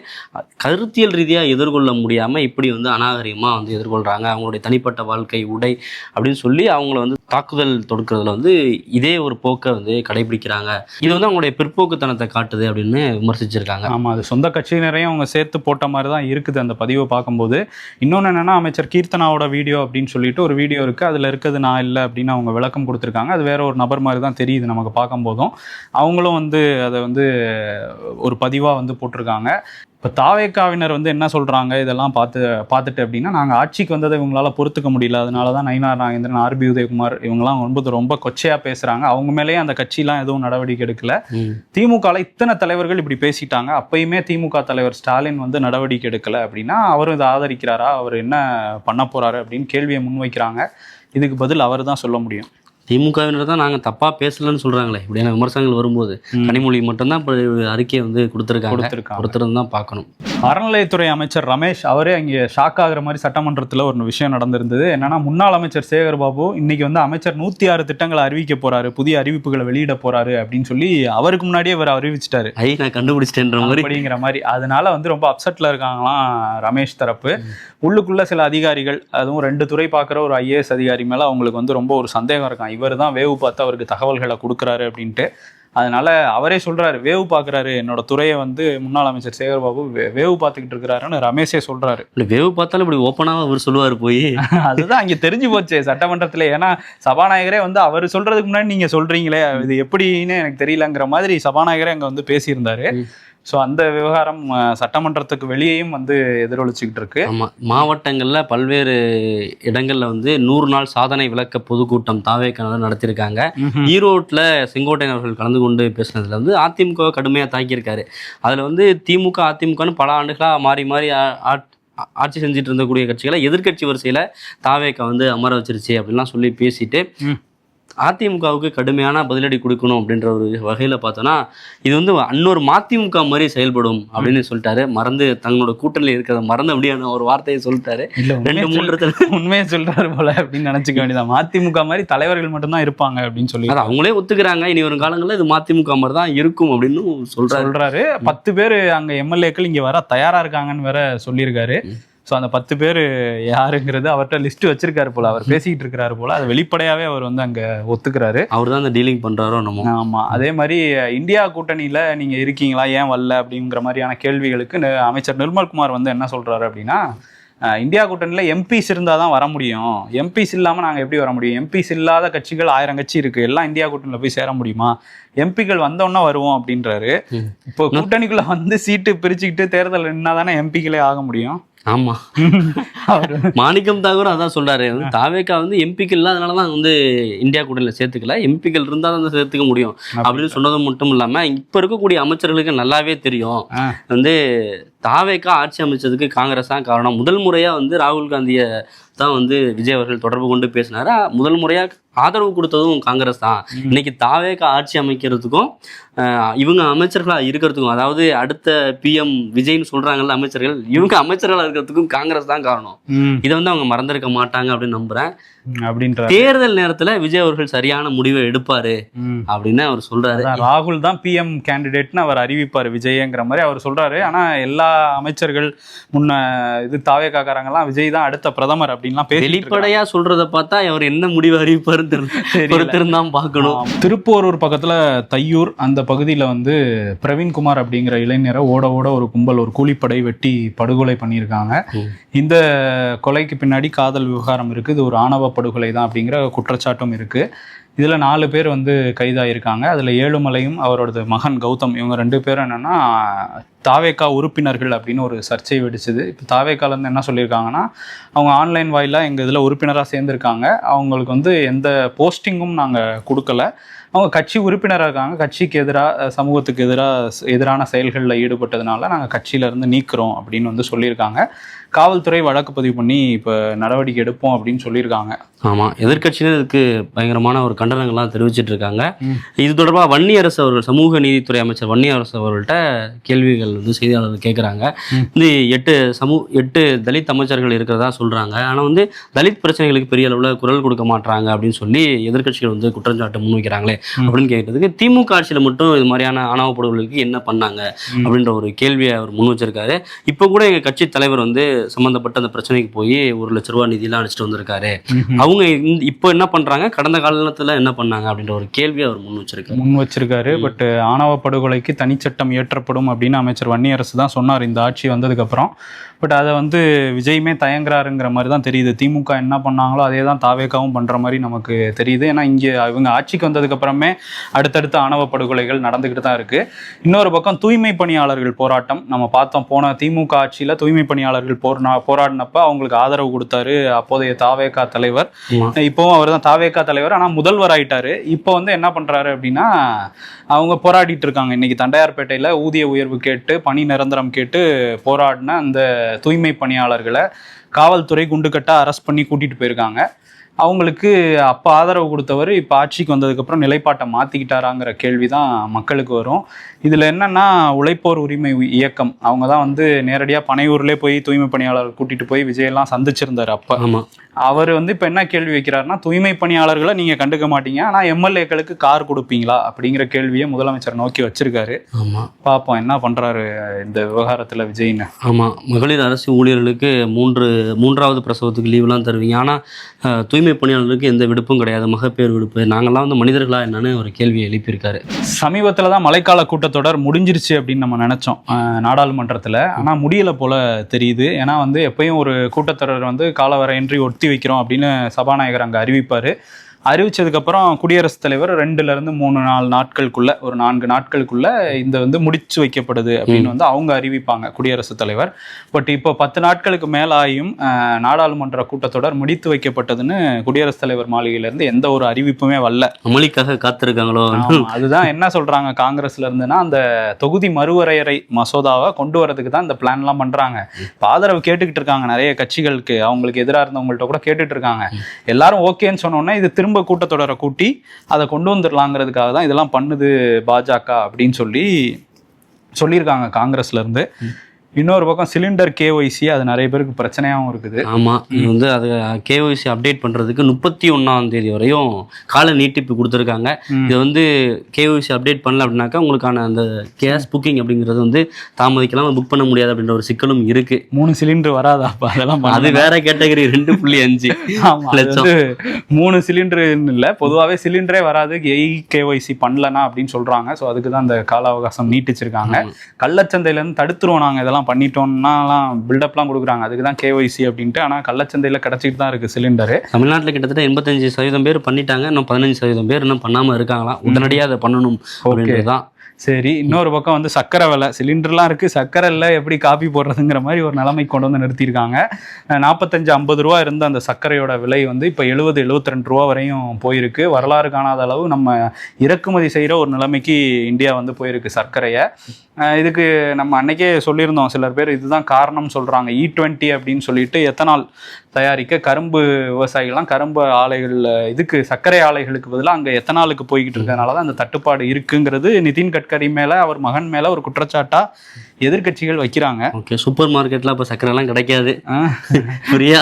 கருத்தியல் ரீதியாக எதிர்கொள்ள முடியாமல் இப்படி வந்து அநாகரிகமாக வந்து எதிர்கொள்கிறாங்க. அவங்களுடைய தனிப்பட்ட வாழ்க்கை, உடை அப்படின்னு சொல்லி அவங்கள வந்து தாக்குதல் தொடுக்கிறதுல வந்து இதே ஒரு போக்கை வந்து கடைபிடிக்கிறாங்க. இது வந்து அவங்களுடைய பிற்போக்குத்தனத்தை காட்டுது அப்படின்னு விமர்சிச்சிருக்காங்க. ஆமாம், அது சொந்த கட்சியினரையும் அவங்க சேர்த்து போட்ட மாதிரி தான் இருக்குது அந்த பதிவை பார்க்கும்போது. இன்னொன்று என்னென்னா, அமைச்சர் கீர்த்தனாவோட வீடியோ அப்படின்னு சொல்லிட்டு ஒரு வீடியோ இருக்குது, அதில் இருக்கிறது நான் இல்லை அப்படின்னு அவங்க விளக்கம் கொடுத்துருக்காங்க. அது வேற ஒரு நபர் மாதிரி தான் தெரியுது நமக்கு பார்க்கும்போதும். அவங்களும் வந்து அதை வந்து ஒரு பதிவாக வந்து போட்டிருக்காங்க. இப்போ தாவேக்காவினர் வந்து என்ன சொல்கிறாங்க, இதெல்லாம் பார்த்துட்டு அப்படின்னா, நாங்கள் ஆட்சிக்கு வந்ததை இவங்களால பொறுத்துக்க முடியல, அதனால தான் நயினார் நாகேந்திரன், ஆர்பி உதயகுமார் இவங்கெல்லாம் ரொம்ப கொச்சையாக பேசுகிறாங்க. அவங்க மேலேயே அந்த கட்சியெலாம் எதுவும் நடவடிக்கை எடுக்கல. திமுகவில் இத்தனை தலைவர்கள் இப்படி பேசிட்டாங்க, அப்பயுமே திமுக தலைவர் ஸ்டாலின் வந்து நடவடிக்கை எடுக்கலை அப்படின்னா அவரும் இதை ஆதரிக்கிறாரா, அவர் என்ன பண்ண போகிறாரு அப்படின்னு கேள்வியை முன்வைக்கிறாங்க. இதுக்கு பதில் அவர் தான் சொல்ல முடியும். திமுகவினர் தான் நாங்கள் தப்பாக பேசலன்னு சொல்கிறாங்களே, இப்படியான விமர்சனங்கள் வரும்போது கனிமொழி மட்டும்தான் இப்போ அறிக்கையை வந்து கொடுத்துருந்து தான் பார்க்கணும். அறநிலையத்துறை அமைச்சர் ரமேஷ் அவரே அங்கே ஷாக் ஆகிற மாதிரி சட்டமன்றத்தில் ஒரு விஷயம் நடந்திருந்தது. என்னன்னா, முன்னாள் அமைச்சர் சேகர் பாபு இன்னைக்கு வந்து அமைச்சர் 106 திட்டங்களை அறிவிக்க போறாரு, புதிய அறிவிப்புகளை வெளியிட போறாரு அப்படின்னு சொல்லி அவருக்கு முன்னாடியே இவர் அறிவிச்சிட்டாரு. நான் கண்டுபிடிச்சிட்டேன்ற மாதிரி அப்படிங்கிற மாதிரி. அதனால வந்து ரொம்ப அப்செட்ல இருக்காங்களாம் ரமேஷ் தரப்பு. உள்ளுக்குள்ள சில அதிகாரிகள், அதுவும் 2 துறை பார்க்குற ஒரு IAS அதிகாரி மேலே அவங்களுக்கு வந்து ரொம்ப ஒரு சந்தேகம் இருக்கான். இவர் தான் வேவு பார்த்து அவருக்கு தகவல்களை கொடுக்குறாரு அப்படின்ட்டு. அதனால அவரே சொல்றாரு, வேவு பார்க்குறாரு என்னோட துறையை வந்து முன்னாள் அமைச்சர் சேகர் பாபு வேவு பார்த்துக்கிட்டு இருக்கிறாருன்னு ரமேஷே சொல்றாரு. வேவு பார்த்தாலும் இப்படி ஓப்பனாக அவர் சொல்லுவார் போய். அதுதான் அங்கே தெரிஞ்சு போச்சு சட்டமன்றத்தில். ஏன்னா சபாநாயகரே வந்து அவர் சொல்றதுக்கு முன்னாடி நீங்க சொல்றீங்களே, இது எப்படின்னு எனக்கு தெரியலங்கிற மாதிரி சபாநாயகரே அங்கே வந்து பேசியிருந்தாரு. ஸோ அந்த விவகாரம் சட்டமன்றத்துக்கு வெளியேயும் வந்து எதிரொலிச்சுக்கிட்டு இருக்கு. ஆமாம், மாவட்டங்களில் பல்வேறு இடங்களில் வந்து 100 நாள் சாதனை விளக்க பொதுக்கூட்டம் தாவேக்கான நடத்தியிருக்காங்க. ஈரோட்டில் செங்கோட்டையன் அவர்கள் கலந்து கொண்டு பேசுனதுல வந்து அதிமுக கடுமையாக தாக்கியிருக்காரு. அதில் வந்து திமுக அதிமுகன்னு பல ஆண்டுகளாக மாறி மாறி ஆட்சி செஞ்சுட்டு இருந்தக்கூடிய கட்சிகளை எதிர்க்கட்சி வரிசையில் தாவேக்கா வந்து அமர வச்சிருச்சு அப்படின்லாம் சொல்லி பேசிட்டு அதிமுகவுக்கு கடுமையான பதிலடி கொடுக்கணும் அப்படின்ற ஒரு வகையில் பார்த்தோன்னா இது வந்து இன்னொரு மதிமுக மாதிரி செயல்படும் அப்படின்னு சொல்லிட்டாரு. மறந்து தங்களோட கூட்டணியில் இருக்கிறத மறந்து அப்படியான ஒரு வார்த்தையை சொல்லிட்டாரு. 2-3 உண்மையை சொல்றாரு போல அப்படின்னு நினைச்சுக்க வேண்டியதான். மதிமுக மாதிரி தலைவர்கள் மட்டும்தான் இருப்பாங்க அப்படின்னு சொல்லி அவங்களே ஒத்துக்கிறாங்க. இனி வரும் காலங்களில் இது மதிமுக மாதிரி தான் இருக்கும் அப்படின்னு சொல்றாரு. 10 பேர் அங்க எம்எல்ஏக்கள் இங்க வர தயாரா இருக்காங்கன்னு வேற சொல்லியிருக்காரு. ஸோ அந்த 10 பேர் யாருங்கிறது அவர்கிட்ட லிஸ்ட் வச்சிருக்காரு போல, அவர் பேசிக்கிட்டு இருக்கிறாரு போல. அது வெளிப்படையாவே அவர் வந்து அங்க ஒத்துக்கிறாரு. அவர் தான் அந்த டீலிங் பண்றாரோ நம்ம. ஆமா, அதே மாதிரி இந்தியா கூட்டணியில நீங்க இருக்கீங்களா, ஏன் வரல அப்படிங்கிற மாதிரியான கேள்விகளுக்கு அமைச்சர் நிர்மல்குமார் வந்து என்ன சொல்றாரு அப்படின்னா, இந்தியா கூட்டணியில் எம்பிஸ் இருந்தால் தான் வர முடியும், எம்பிஸ் இல்லாமல் நாங்கள் எப்படி வர முடியும், எம்பிஸ் இல்லாத கட்சிகள் 1000 கட்சி இருக்குது, எல்லாம் இந்தியா கூட்டணியில் போய் சேர முடியுமா, எம்பிக்கள் வந்தோன்னா வருவோம் அப்படின்றாரு. இப்போ கூட்டணிக்குள்ளே வந்து சீட்டு பிரிச்சுக்கிட்டு தேர்தல் நின்னா தானே எம்பிக்களே ஆக முடியும். ஆமா, மாணிக்கம் தாகூர் அதான் சொல்றாரு. தாவேக்கா வந்து எம்பிக்கள் இல்லாதனாலதான் வந்து இந்தியா கூட்டணியில சேர்த்துக்கல, எம்பிக்கள் இருந்தா தான் சேர்த்துக்க முடியும் அப்படின்னு சொன்னது மட்டும் இல்லாம இப்ப இருக்கக்கூடிய அமைச்சர்களுக்கு நல்லாவே தெரியும் வந்து தாவேக்கா ஆட்சி அமைச்சதுக்கு காங்கிரஸ் தான் காரணம். முதல் முறையா வந்து ராகுல் காந்தியை தான் வந்து விஜய் அவர்கள் தொடர்பு கொண்டு பேசினாரு. முதல் முறையா ஆதரவு கொடுத்ததும் காங்கிரஸ் தான். இன்னைக்கு தாவேக்கா ஆட்சி அமைக்கிறதுக்கும் இவங்க அமைச்சர்களா இருக்கிறதுக்கும், அதாவது அடுத்த பிஎம் விஜய்னு சொல்றாங்கல்ல அமைச்சர்கள், இவங்க அமைச்சர்களா இருக்கிறதுக்கும் காங்கிரஸ் தான் காரணம். இதை வந்து அவங்க மறந்திருக்க மாட்டாங்க அப்படின்னு நம்புறேன். அப்படின்ற தேர்தல் நேரத்துல விஜய் அவர்கள் சரியான முடிவை எடுப்பாரு அப்படின்னு அவர் சொல்றாரு. ராகுல் தான் பிஎம் கேண்டிடேட்னு அவர் அறிவிப்பாரு விஜய்ங்கிற மாதிரி அவர் சொல்றாரு. ஆனா எல்லா அமைச்சர்கள் முன்ன இது தாவேக்காரங்கெல்லாம் விஜய் தான் அடுத்த பிரதமர் அப்படின்லாம் வெளிப்படையா சொல்றத பார்த்தா அவர் என்ன முடிவு அறிவிப்பாருன்னு தெரிஞ்சிருந்தான் பார்க்கணும். திருப்போரூர் பக்கத்துல தையூர் அந்த பகுதியில வந்து பிரவீன்குமார் அப்படிங்கிற இளைஞரை ஓட ஓட ஒரு கும்பல், ஒரு கூலிப்படை வெட்டி படுகொலை பண்ணியிருக்காங்க. இந்த கொலைக்கு பின்னாடி காதல் விவகாரம் இருக்கு, இது ஒரு ஆணவ படுகொலை தான் அப்படிங்கிற குற்றச்சாட்டும் இருக்கு. இதுல 4 பேர் வந்து கைதாயிருக்காங்க. அதுல ஏழுமலையும் அவரோட மகன் கௌதம், இவங்க 2 பேரும் என்னன்னா தாவேக்கா உறுப்பினர்கள் அப்படின்னு ஒரு சர்ச்சை வெடிச்சுது. இப்போ தாவேக்கால இருந்து என்ன சொல்லியிருக்காங்கன்னா, அவங்க ஆன்லைன் வாயிலாக எங்கள் இதில் உறுப்பினராக சேர்ந்துருக்காங்க, அவங்களுக்கு வந்து எந்த போஸ்டிங்கும் நாங்கள் கொடுக்கல, அவங்க கட்சி உறுப்பினராக இருக்காங்க, கட்சிக்கு எதிராக சமூகத்துக்கு எதிரான செயல்களில் ஈடுபட்டதுனால நாங்கள் கட்சியிலேருந்து நீக்கிறோம் அப்படின்னு வந்து சொல்லியிருக்காங்க. காவல்துறை வழக்கு பதிவு பண்ணி இப்போ நடவடிக்கை எடுப்போம் அப்படின்னு சொல்லியிருக்காங்க. ஆமாம், எதிர்கட்சியினர் இதுக்கு பயங்கரமான ஒரு கண்டனங்கள்லாம் தெரிவிச்சிட்டு இருக்காங்க. இது தொடர்பாக வன்னியரசு அவர்கள், சமூக நீதித்துறை அமைச்சர் வன்னியரசு அவர்கள்ட்ட கேள்விகள் வந்து செய்தியாளர்கள் கேட்குறாங்க. வந்து 8 தலித் அமைச்சர்கள் இருக்கிறதா சொல்கிறாங்க. ஆனால் வந்து தலித் பிரச்சனைகளுக்கு பெரிய அளவில் குரல் கொடுக்க மாட்டாங்க அப்படின்னு சொல்லி எதிர்கட்சிகள் வந்து குற்றச்சாட்டு முன்வைக்கிறாங்களே அப்படின்னு கேட்கறதுக்கு, திமுக ஆட்சியில் மட்டும் இது மாதிரியான ஆணவ படுகொலைகளுக்கு என்ன பண்ணாங்க அப்படின்ற ஒரு கேள்வியை அவர் முன் வச்சிருக்காரு. இப்போ கூட எங்கள் கட்சி தலைவர் வந்து சம்பந்தப்பட்ட அந்த பிரச்சனைக்கு போய் 1 லட்ச ரூபா நிதியெல்லாம் அடிச்சுட்டு வந்திருக்காரு. அவங்க இப்போ என்ன பண்றாங்க, கடந்த காலத்துல என்ன பண்ணாங்க அப்படின்ற ஒரு கேள்வியை அவர் முன் வச்சிருக்காரு. பட் ஆணவ படுகொலைக்கு தனிச்சட்டம் இயற்றப்படும் அப்படின்னு அமைச்சர் வன்னியரசு தான் சொன்னார் இந்த ஆட்சி வந்ததுக்கு அப்புறம். பட் அதை வந்து விஜயுமே தயங்குறாருங்கிற மாதிரி தான் தெரியுது. திமுக என்ன பண்ணாங்களோ அதே தான் தாவேக்காவும் பண்ற மாதிரி நமக்கு தெரியுது. ஏன்னா இங்கே இவங்க ஆட்சிக்கு வந்ததுக்கு அப்புறமே அடுத்தடுத்த ஆணவ படுகொலைகள் நடந்துகிட்டு தான் இருக்கு. இன்னொரு பக்கம் தூய்மை பணியாளர்கள் போராட்டம் நம்ம பார்த்தோம். போன திமுக ஆட்சியில தூய்மை பணியாளர்கள் போராடினப்ப அவங்களுக்கு ஆதரவு கொடுத்தாரு அப்போதைய தாவேக்கா தலைவர். இப்போவும் அவர் தான் தாவேக்கா தலைவர், ஆனால் முதல்வர் ஆயிட்டாரு. இப்போ வந்து என்ன பண்றாரு அப்படின்னா, அவங்க போராடிட்டு இருக்காங்க. இன்னைக்கு தண்டையார்பேட்டையில ஊதிய உயர்வு கேட்டு பணி நிரந்தரம் கேட்டு போராடின அந்த தூய்மை பணியாளர்களை காவல்துறை குண்டுக்கட்டா அரெஸ்ட் பண்ணி கூட்டிட்டு போயிருக்காங்க. அவங்களுக்கு அப்போ ஆதரவு கொடுத்தவர் இப்போ ஆட்சிக்கு வந்ததுக்கப்புறம் நிலைப்பாட்டை மாற்றிக்கிட்டாராங்கிற கேள்வி தான் மக்களுக்கு வரும். இதில் என்னென்னா, உழைப்போர் உரிமை இயக்கம் அவங்க தான் வந்து நேரடியாக பனையூர்லேயே போய் தூய்மை பணியாளர்கள் கூட்டிகிட்டு போய் விஜயெல்லாம் சந்திச்சிருந்தார். அப்போ அவர் வந்து இப்போ என்ன கேள்வி வைக்கிறாருன்னா, தூய்மை பணியாளர்களை நீங்கள் கண்டுக்க மாட்டீங்க, ஆனால் எம்எல்ஏக்களுக்கு கார் கொடுப்பீங்களா அப்படிங்கிற கேள்வியை முதலமைச்சர் நோக்கி வச்சிருக்காரு. பார்ப்போம் என்ன பண்ணுறாரு இந்த விவகாரத்தில் விஜய்னு. ஆமாம், மகளிர் அரசு ஊழியர்களுக்கு 3வது பிரசவத்துக்கு லீவ்லாம் தருவீங்க, ஆனால் தூய்மை பணியாளர்களுக்கு எந்த விடுப்பும் கிடையாது, மகப்பேறு விடுப்பு, நாங்கள்லாம் வந்து மனிதர்களா என்னன்னு ஒரு கேள்வியை எழுப்பியிருக்காரு. சமீபத்தில் தான் மழைக்கால கூட்டத்தொடர் முடிஞ்சிருச்சு அப்படின்னு நம்ம நினச்சோம் நாடாளுமன்றத்தில். ஆனால் முடியலை போல தெரியுது. ஏன்னா வந்து எப்பயும் ஒரு கூட்டத்தொடர் வந்து காலவரையின்றி ஒத்தி வைக்கிறோம் அப்படின்னு சபாநாயகர் அங்கே அறிவிப்பார். அறிவிச்சதுக்கப்புறம் குடியரசுத் தலைவர் 2 to 3 நாட்களுக்குள்ள ஒரு 4 நாட்களுக்குள்ள இந்த வந்து முடிச்சு வைக்கப்படுது அப்படின்னு வந்து அவங்க அறிவிப்பாங்க குடியரசுத் தலைவர். பட் இப்போ 10 நாட்களுக்கு மேல ஆகியும் நாடாளுமன்ற கூட்டத்தொடர் முடித்து வைக்கப்பட்டதுன்னு குடியரசுத் தலைவர் மாளிகையிலிருந்து எந்த ஒரு அறிவிப்புமே வரல. அமளிக்காக காத்திருக்காங்களோ? அதுதான் என்ன சொல்றாங்க காங்கிரஸ்ல இருந்துன்னா, அந்த தொகுதி மறுவரையறை மசோதாவை கொண்டு வரதுக்கு தான் இந்த பிளான் எல்லாம் பண்றாங்க. ஆதரவு கேட்டுக்கிட்டு இருக்காங்க நிறைய கட்சிகளுக்கு, அவங்களுக்கு எதிராக இருந்தவங்கள்ட்ட கூட கேட்டுட்டு இருக்காங்க. எல்லாரும் ஓகேன்னு சொன்னோன்னா இது திரும்ப கூட்டத்தொடரை கூட்டி அதை கொண்டு வந்துடலாங்கிறதுக்காக தான் இதெல்லாம் பண்ணுது பாஜக அப்படின்னு சொல்லியிருக்காங்க காங்கிரஸ்ல இருந்து. இன்னொரு பக்கம் சிலிண்டர் கேஒய்சி, அது நிறைய பேருக்கு பிரச்சனையாகவும் இருக்குது. ஆமாம், இது வந்து அது கேஒய்சி அப்டேட் பண்ணுறதுக்கு 31 வரையும் கால நீட்டிப்பு கொடுத்துருக்காங்க. இது வந்து கேஒய்சி அப்டேட் பண்ணல அப்படின்னாக்கா உங்களுக்கான அந்த கேஸ் புக்கிங் அப்படிங்கிறது வந்து தாமதிக்கலாம், புக் பண்ண முடியாது அப்படின்ற ஒரு சிக்கலும் இருக்குது. 3 சிலிண்டர் வராதாப்பா? அதெல்லாம் அது வேற கேட்டகரி. 2.5 லட்சம் 3 சிலிண்டர்னு இல்லை, பொதுவாகவே சிலிண்டரே வராது கேஒய்சி பண்ணலனா அப்படின்னு சொல்கிறாங்க. ஸோ அதுக்கு தான் அந்த கால அவகாசம் நீட்டிச்சிருக்காங்க. கள்ளச்சந்தையிலேருந்து தடுத்துருவோம் நாங்கள் இதெல்லாம் பண்ணிட்டோம்னாலாம் பில்டப்லாம் கொடுக்குறாங்க, அதுக்கு தான் கேஒய்சி அப்படின்ட்டு. ஆனால் கள்ளச்சந்தையில் கிடச்சிட்டு தான் இருக்குது சிலிண்டரு. தமிழ்நாட்டில் கிட்டத்தட்ட 85% பேர் பண்ணிட்டாங்க, இன்னும் 15% பேர் இன்னும் பண்ணாமல் இருக்காங்களாம். உடனடியாக அதை பண்ணணும் அப்படின்றது தான். சரி, இன்னொரு பக்கம் வந்து சக்கரை விலை, சிலிண்டர்லாம் இருக்குது, சக்கரை இல்லை, எப்படி காப்பி போடுறதுங்கிற மாதிரி ஒரு நிலைமை கொண்டு வந்து நிறுத்தியிருக்காங்க. 45-50 ரூபா இருந்த அந்த சர்க்கரையோட விலை வந்து இப்போ 70-72 ரூபா வரையும் போயிருக்கு. வரலாறு காணாத அளவு நம்ம இறக்குமதி செய்கிற ஒரு நிலைமைக்கு இந்தியா வந்து போயிருக்கு சர்க்கரையை. இதுக்கு நம்ம அன்னைக்கே சொல்லியிருந்தோம், சிலர் பேர் இதுதான் காரணம் சொல்கிறாங்க. E20 அப்படின்னு சொல்லிட்டு எத்தனால் தயாரிக்க கரும்பு விவசாயிகள்லாம் கரும்பு ஆலைகள் இதுக்கு சர்க்கரை ஆலைகளுக்கு பதிலாக அங்கே எத்தனாலுக்கு போய்கிட்டு இருக்கிறதுனால தான் அந்த தட்டுப்பாடு இருக்குங்கிறது நிதின் கட்கரி மேலே, அவர் மகன் மேலே ஒரு குற்றச்சாட்டா எதிர்கட்சிகள் வைக்கிறாங்க. ஓகே, சூப்பர் மார்க்கெட்ல இப்போ சர்க்கரைலாம் கிடைக்காது, புரியா?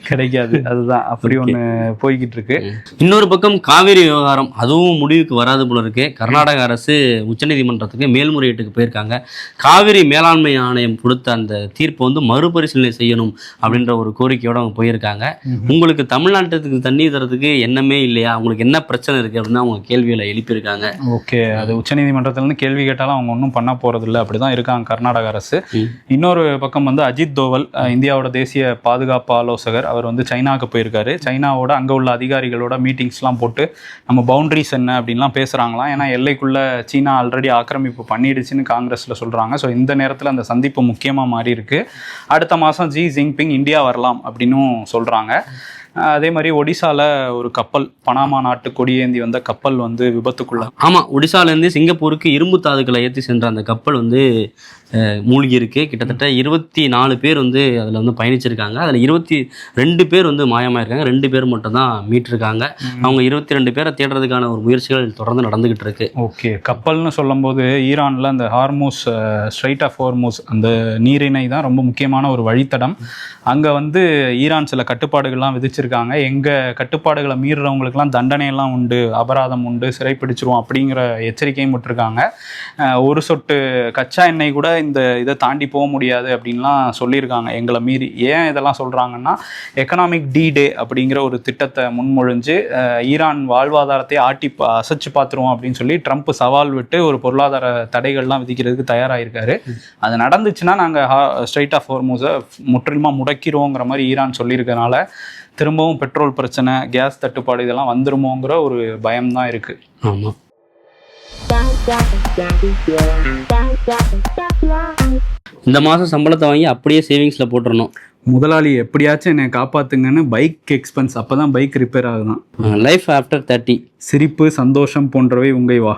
கிடைக்காது, அதுதான் அப்படி ஒன்று போய்கிட்டு இருக்கு. இன்னொரு பக்கம் காவிரி விவகாரம் அதுவும் முடிவுக்கு வராது போல இருக்கு. கர்நாடக அரசு உச்சநீதிமன்றத்துக்கு மேல்முறையீட்டுக்கு போயிருக்காங்க. காவிரி மேலாண்மை ஆணையம் கொடுத்த அந்த தீர்ப்பை வந்து மறுபரிசீலனை செய்யணும் அப்படின்ற ஒரு கோரிக்கையோட அவங்க போயிருக்காங்க. உங்களுக்கு தமிழ்நாட்டுக்கு தண்ணி தரத்துக்கு எண்ணமே இல்லையா, உங்களுக்கு என்ன பிரச்சனை இருக்கு அப்படின்னு அவங்க கேள்விகளை எழுப்பியிருக்காங்க. ஓகே, அது உச்சநீதிமன்றத்திலிருந்து கேள்வி கேட்டாலும் அவங்க ஒன்றும் பண்ண போறது இல்லை, அப்படிதான் இருக்காங்க கர்நாடக அரசு. இன்னொரு பக்கம் வந்து அஜித் தோவல், இந்தியாவோட தேசிய பாதுகாப்பு ஆலோசகர், அவர் வந்து சைனாவுக்கு போயிருக்காரு. சைனாவோட அங்கே உள்ள அதிகாரிகளோட மீட்டிங்ஸ்லாம் போட்டு நம்ம பவுண்டரிஸ் என்ன அப்படின்லாம் பேசுகிறாங்களாம். ஏன்னா எல்லைக்குள்ள சீனா ஆல்ரெடி ஆக்கிரமிப்பு பண்ணிடுச்சுன்னு காங்கிரஸில் சொல்கிறாங்க. ஸோ இந்த நேரத்தில் அந்த சந்திப்பு முக்கியமாக மாறி இருக்கு. அடுத்த மாதம் ஜி ஜின்பிங் இந்தியா வரலாம் அப்படின்னும் சொல்கிறாங்க. அதே மாதிரி ஒடிசால ஒரு கப்பல், பனாமா நாட்டு கொடியேந்தி வந்த கப்பல் வந்து விபத்துக்குள்ள. ஆமாம், ஒடிசாலேருந்து சிங்கப்பூருக்கு இரும்பு தாதுக்களை ஏற்றி சென்ற அந்த கப்பல் வந்து மூழ்கி இருக்கு. கிட்டத்தட்ட 24 பேர் வந்து அதில் வந்து பயணிச்சிருக்காங்க. அதில் 22 பேர் வந்து மாயமாயிருக்காங்க, 2 பேர் மட்டும் தான் மீட்டிருக்காங்க. அவங்க 22 பேரை தேடுறதுக்கான ஒரு முயற்சிகள் தொடர்ந்து நடந்துகிட்டு இருக்கு. ஓகே, கப்பல்னு சொல்லும் போது ஈரான்ல அந்த ஹார்மூஸ், ஸ்ட்ரைட் ஆஃப் ஹார்மூஸ், அந்த நீரிணை தான் ரொம்ப முக்கியமான ஒரு வழித்தடம். அங்கே வந்து ஈரான் சில கட்டுப்பாடுகள்லாம் விதிச்சிருக்காங்க. எங்கள் கட்டுப்பாடுகளை மீறுறவங்களுக்குலாம் தண்டனையெல்லாம் உண்டு, அபராதம் உண்டு, சிறைப்பிடிச்சிருவோம் அப்படிங்கிற எச்சரிக்கையும் விட்டுருக்காங்க. ஒரு சொட்டு கச்சா எண்ணெய் கூட இந்த இதை தாண்டி போக முடியாது அப்படின்லாம் சொல்லியிருக்காங்க எங்களை மீறி. ஏன் இதெல்லாம் சொல்கிறாங்கன்னா, எக்கனாமிக் D-Day அப்படிங்கிற ஒரு திட்டத்தை முன்மொழிஞ்சு ஈரான் வாழ்வாதாரத்தை அசைச்சு பார்த்துருவோம் அப்படின்னு சொல்லி ட்ரம்ப் சவால் விட்டு ஒரு பொருளாதார தடைகள்லாம் விதிக்கிறதுக்கு தயாராகிருக்காரு. அது நடந்துச்சுன்னா நாங்கள் ஸ்ட்ரைட் ஆஃப் ஹார்மூஸை முற்றிலுமாக முடக்கிறோங்கிற மாதிரி ஈரான் சொல்லியிருக்கனால திரும்பவும் பெட்ரோல் பிரச்சனை, கேஸ் தட்டுப்பாடு இதெல்லாம் வந்துருமோங்கிற ஒரு பயம்தான் இருக்குது. ஆமாம், இந்த மாதம் சம்பளத்தை வாங்கி அப்படியே சேவிங்ஸில் போட்டுறணும். முதலாளி எப்படியாச்சும் என்னை காப்பாத்துங்கன்னு பைக் எக்ஸ்பென்ஸ், அப்போதான் பைக் ரிப்பேர் ஆகுதான். லைஃப் ஆஃப்டர் 30, சிரிப்பு, சந்தோஷம் போன்றவை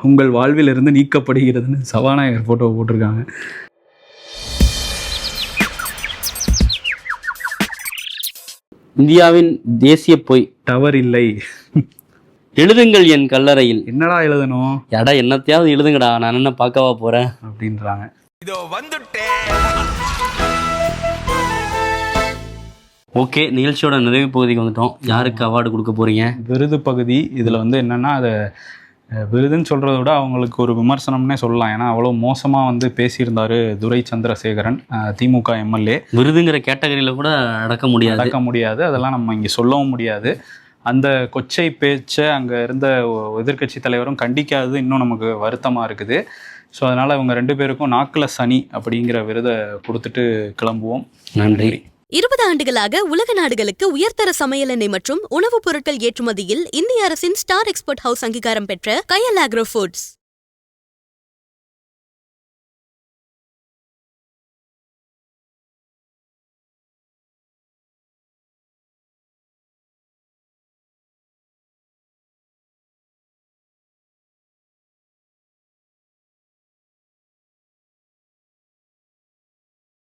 உங்கள் வாழ்வில் இருந்து நீக்கப்படுகிறதுன்னு சபாநாயகர் போட்டோ போட்டிருக்காங்க. இந்தியாவின் தேசிய பொய், டவர் இல்லை. எழுதுங்கள் என் கல்லறையில். என்னடா எழுதணும்? எடா என்னத்தையாவது எழுதுங்கடா, நான் என்ன பார்க்கவா போறேன் அப்படின்றாங்க. இதோ வந்துட்டேன். ஓகே, நிகழ்ச்சியோட நிறைவு பகுதிக்கு வந்துட்டோம். யாருக்கு அவார்டு கொடுக்க போறீங்க? விருது பகுதி. இதில் வந்து என்னன்னா, அதை விருதுன்னு சொல்கிறத விட அவங்களுக்கு ஒரு விமர்சனம்னே சொல்லலாம். ஏன்னா அவ்வளோ மோசமாக வந்து பேசியிருந்தார் துரை சந்திரசேகரன், திமுக எம்எல்ஏ. விருதுங்கிற கேட்டகரியில் கூட அடக்க முடியாது. அதெல்லாம் நம்ம இங்கே சொல்லவும் முடியாது. அந்த கொச்சை பேச்சை அங்கே இருந்த எதிர்க்கட்சி தலைவரும் கண்டிக்காதது இன்னும் நமக்கு வருத்தமாக இருக்குது. ஸோ அதனால் இவங்க 2 பேருக்கும் நாக்கில் சனி அப்படிங்கிற விருதை கொடுத்துட்டு கிளம்புவோம். நன்றி. 20 ஆண்டுகளாக உலக நாடுகளுக்கு உயர்தர சமையல் எண்ணெய் மற்றும் உணவுப் பொருட்கள் ஏற்றுமதியில் இந்திய அரசின் ஸ்டார் எக்ஸ்போர்ட் ஹவுஸ் அங்கீகாரம் பெற்ற கயல் ஆக்ரோ ஃபுட்ஸ்.